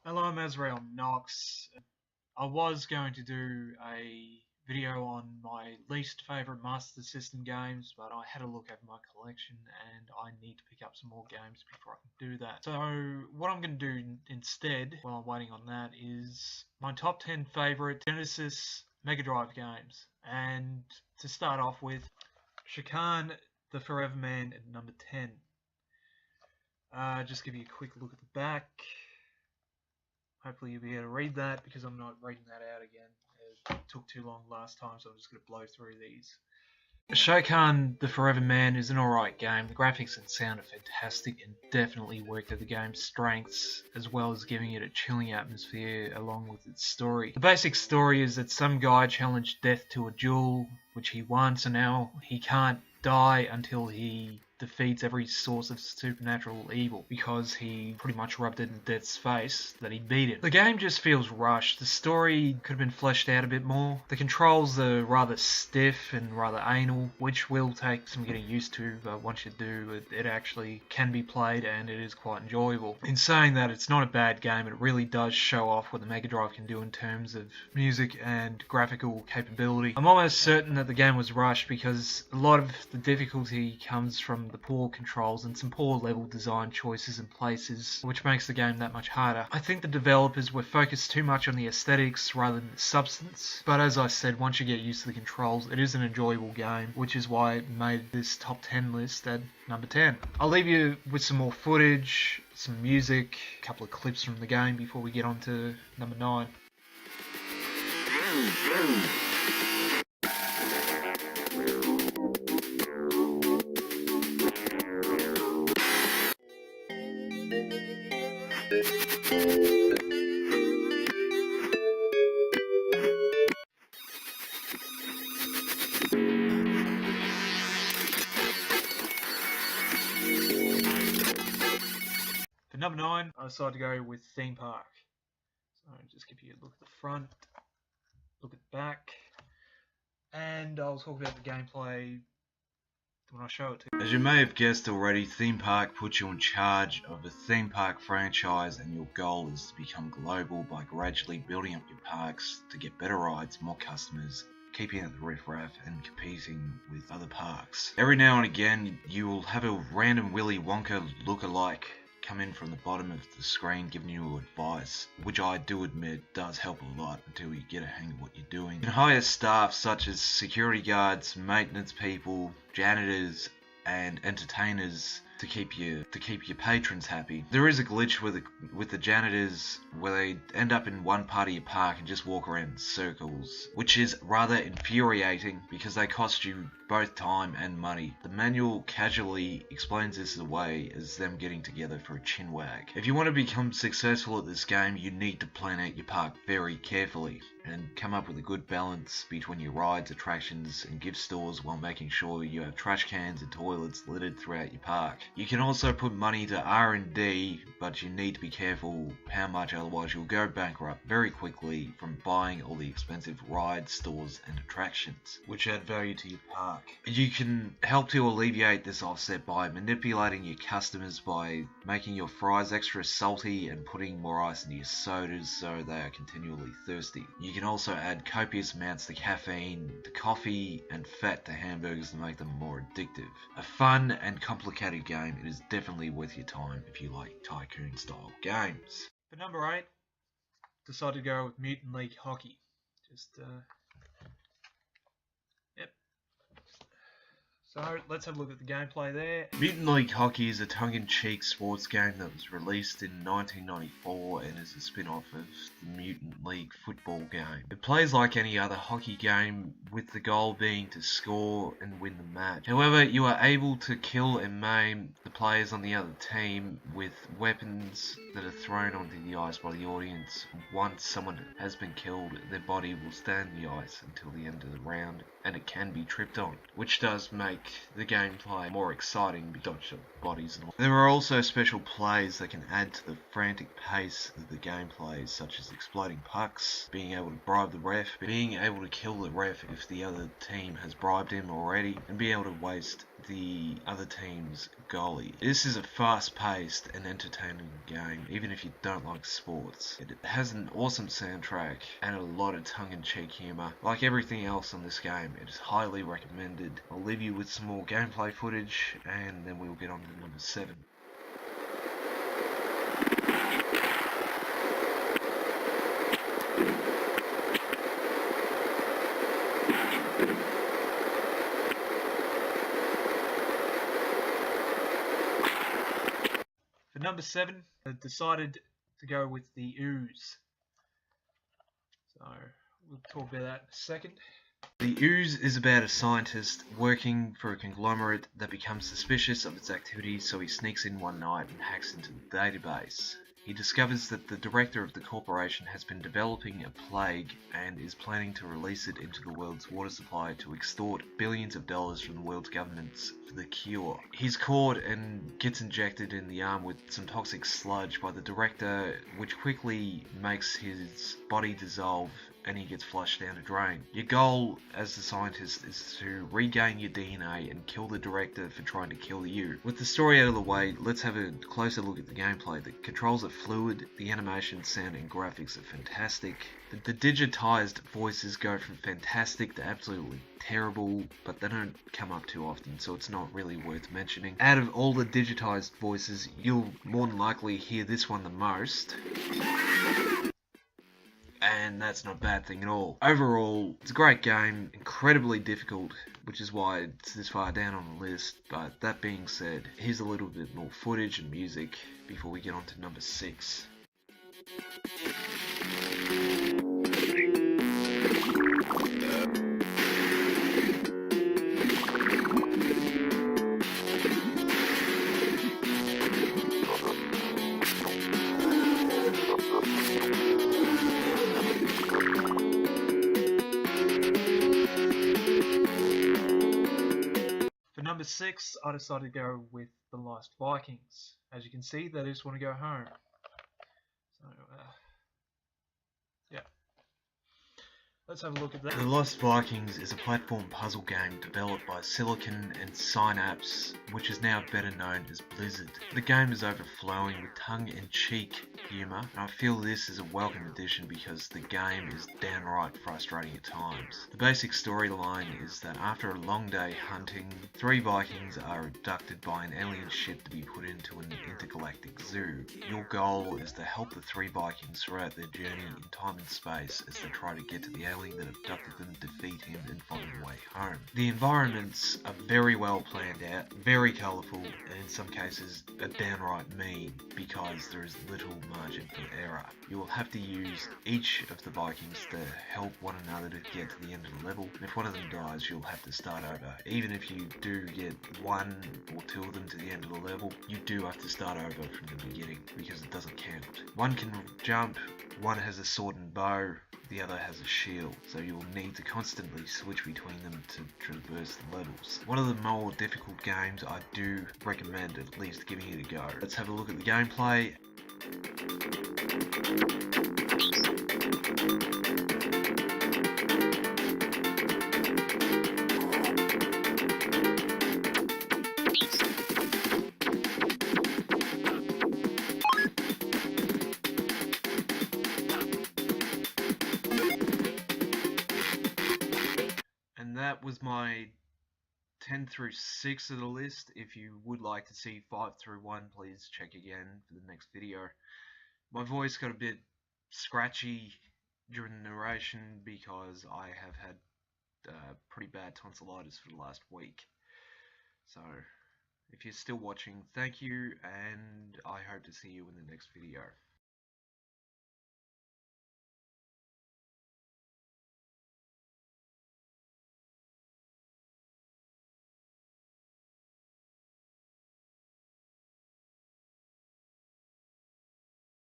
Hello, I'm Azrael Knox. I was going to do a video on my least favourite Master System games, but I had a look at my collection and I need to pick up some more games before I can do that. So what I'm going to do instead, while I'm waiting on that, is my top 10 favourite Genesis Megadrive games. And to start off with, Shakan the Forever Man at number 10. Just give you a quick look at the back. Hopefully you'll be able to read that because I'm not reading that out again. It took too long last time, so I'm just going to blow through these. Shokan the Forever Man is an alright game. The graphics and sound are fantastic and definitely work to the game's strengths, as well as giving it a chilling atmosphere along with its story. The basic story is that some guy challenged death to a duel, which he won, so now he can't die until he defeats every source of supernatural evil, because he pretty much rubbed it in Death's face that he beat it. The game just feels rushed. The story could have been fleshed out a bit more. The controls are rather stiff and rather anal, which will take some getting used to, but once you do, it actually can be played and it is quite enjoyable. In saying that, it's not a bad game. It really does show off what the Mega Drive can do in terms of music and graphical capability. I'm almost certain that the game was rushed because a lot of the difficulty comes from the poor controls and some poor level design choices and places, which makes the game that much harder. I think the developers were focused too much on the aesthetics rather than the substance, but as I said, once you get used to the controls, it is an enjoyable game, which is why it made this top 10 list at number 10. I'll leave you with some more footage, some music, a couple of clips from the game before we get on to number 9. For number 9, I decided to go with Theme Park. So I'll just give you a look at the front, look at the back, and I'll talk about the gameplay when I show it to you. As you may have guessed already, Theme Park puts you in charge of a theme park franchise, and your goal is to become global by gradually building up your parks to get better rides, more customers, keeping at the riffraff and competing with other parks. Every now and again you will have a random Willy Wonka look-alike come in from the bottom of the screen giving you advice, which I do admit does help a lot until you get a hang of what you're doing. You can hire staff such as security guards, maintenance people, janitors and entertainers to keep your patrons happy. There is a glitch with the janitors where they end up in one part of your park and just walk around in circles, which is rather infuriating because they cost you both time and money. The manual casually explains this away as them getting together for a chinwag. If you want to become successful at this game, you need to plan out your park very carefully and come up with a good balance between your rides, attractions and gift stores while making sure you have trash cans and toilets littered throughout your park. You can also put money to R&D, but you need to be careful how much, otherwise you'll go bankrupt very quickly from buying all the expensive rides, stores and attractions, which add value to your park. You can help to alleviate this offset by manipulating your customers by making your fries extra salty and putting more ice into your sodas so they are continually thirsty. You can also add copious amounts to caffeine, to coffee and fat to hamburgers to make them more addictive. A fun and complicated game, it is definitely worth your time if you like tycoon style games. For number 8, decided to go with Mutant League Hockey. Yep. So let's have a look at the gameplay there. Mutant League Hockey is a tongue-in-cheek sports game that was released in 1994 and is a spin-off of the Mutant League football game. It plays like any other hockey game, with the goal being to score and win the match. However, you are able to kill and maim the players on the other team with weapons that are thrown onto the ice by the audience. Once someone has been killed, their body will stay on the ice until the end of the round, and it can be tripped on, which does make the gameplay more exciting because of bodies and all. There are also special plays that can add to the frantic pace of the gameplay, such as exploding pucks, being able to bribe the ref, being able to kill the ref if the other team has bribed him already, and being able to waste the other team's goalie. This is a fast-paced and entertaining game, even if you don't like sports. It has an awesome soundtrack and a lot of tongue-in-cheek humour. Like everything else on this game, it is highly recommended. I'll leave you with some more gameplay footage, and then we'll get on to number 7. For number 7, I decided to go with the Ooze. So we'll talk about that in a second. The Ooze is about a scientist working for a conglomerate that becomes suspicious of its activities, so he sneaks in one night and hacks into the database. He discovers that the director of the corporation has been developing a plague and is planning to release it into the world's water supply to extort billions of dollars from the world's governments for the cure. He's caught and gets injected in the arm with some toxic sludge by the director, which quickly makes his body dissolve and he gets flushed down a drain. Your goal as the scientist is to regain your DNA and kill the director for trying to kill you. With the story out of the way, let's have a closer look at the gameplay. The controls are fluid, the animation, sound and graphics are fantastic. The digitized voices go from fantastic to absolutely terrible, but they don't come up too often, so it's not really worth mentioning. Out of all the digitized voices, you'll more than likely hear this one the most. And that's not a bad thing at all. Overall, it's a great game, incredibly difficult, which is why it's this far down on the list. But that being said, here's a little bit more footage and music before we get on to number 6. For number 6, I decided to go with The Last Vikings. As you can see, they just want to go home. So, yeah. Let's have a look at that. The Lost Vikings is a platform puzzle game developed by Silicon and Synapse, which is now better known as Blizzard. The game is overflowing with tongue-in-cheek humour, and I feel this is a welcome addition because the game is downright frustrating at times. The basic storyline is that after a long day hunting, 3 Vikings are abducted by an alien ship to be put into an intergalactic zoo. Your goal is to help the 3 Vikings throughout their journey in time and space as they try to get to the alien that abducted them, defeat him and find their way home. The environments are very well planned out, very colourful, and in some cases are downright mean because there is little margin for error. You will have to use each of the Vikings to help one another to get to the end of the level, and if one of them dies you'll have to start over. Even if you do get 1 or 2 of them to the end of the level, you do have to start over from the beginning because it doesn't count. One can jump, one has a sword and bow, the other has a shield, so you'll need to constantly switch between them to traverse the levels. One of the more difficult games, I do recommend at least giving it a go. Let's have a look at the gameplay. That was my 10 through 6 of the list. If you would like to see 5 through 1, please check again for the next video. My voice got a bit scratchy during the narration because I have had pretty bad tonsillitis for the last week. So if you're still watching, thank you, and I hope to see you in the next video.